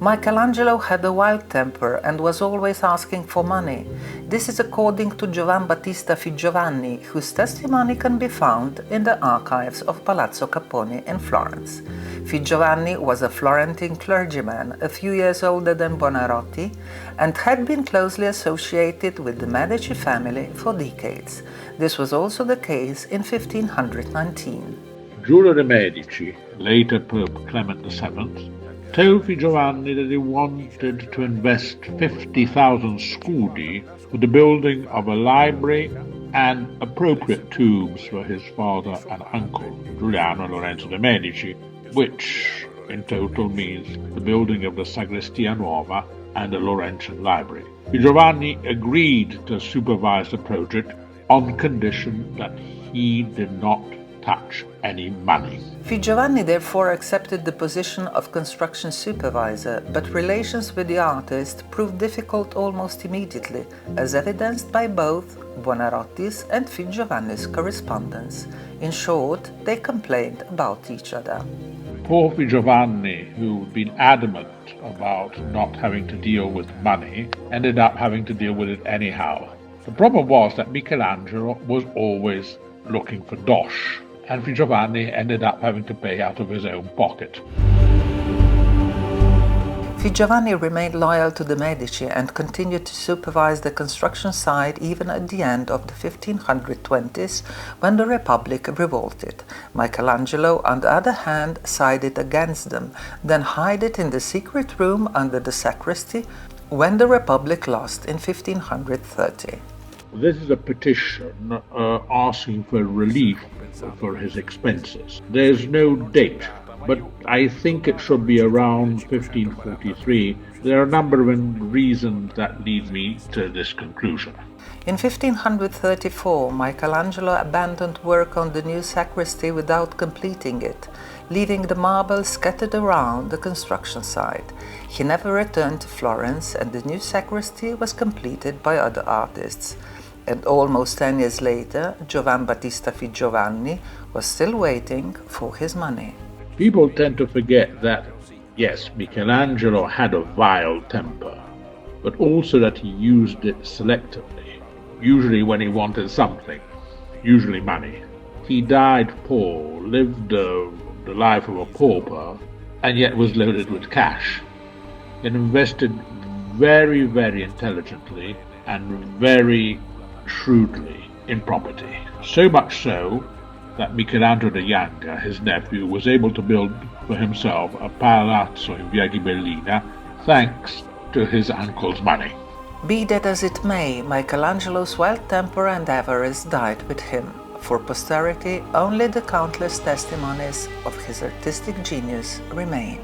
Michelangelo had a wild temper and was always asking for money. This is according to Giovan Battista Figiovanni, whose testimony can be found in the archives of Palazzo Capponi in Florence. Figiovanni was a Florentine clergyman, a few years older than Buonarroti, and had been closely associated with the Medici family for decades. This was also the case in 1519. Giulio de Medici, later Pope Clement VII, told Figiovanni that he wanted to invest 50,000 scudi for the building of a library and appropriate tombs for his father and uncle, Giuliano and Lorenzo de Medici, which in total means the building of the Sacristy Nuova and the Florentine library. Figiovanni agreed to supervise the project on condition that he did not touch any money. Figiovanni therefore accepted the position of construction supervisor, but relations with the artist proved difficult almost immediately, as evidenced by both Buonarroti's and Figiovanni's correspondence. In short, they complained about each other. Poor Figiovanni, who had been adamant about not having to deal with money, ended up having to deal with it anyhow. The problem was that Michelangelo was always looking for dosh, and Figiovanni ended up having to pay out of his own pocket. Figiovanni remained loyal to the Medici and continued to supervise the construction site even at the end of the 1520s, when the Republic revolted. Michelangelo, on the other hand, sided against them, then hid it in the secret room under the sacristy when the Republic lost in 1530. This is a petition asking for relief for his expenses. There's no date, but I think it should be around 1543. There are a number of reasons that lead me to this conclusion. In 1534, Michelangelo abandoned work on the new sacristy without completing it, leaving the marble scattered around the construction site. He never returned to Florence, and the new sacristy was completed by other artists. And almost 10 years later, Giovan Battista Figiovanni was still waiting for his money. People tend to forget that, yes, Michelangelo had a vile temper, but also that he used it selectively, usually when he wanted something, usually money. He died poor, lived the life of a pauper, and yet was loaded with cash, and invested very, very intelligently and very shrewdly in property. So much so that Michelangelo the Younger, his nephew, was able to build for himself a palazzo in Via Ghibellina thanks to his uncle's money. Be that as it may, Michelangelo's wild temper and avarice died with him. For posterity, only the countless testimonies of his artistic genius remain.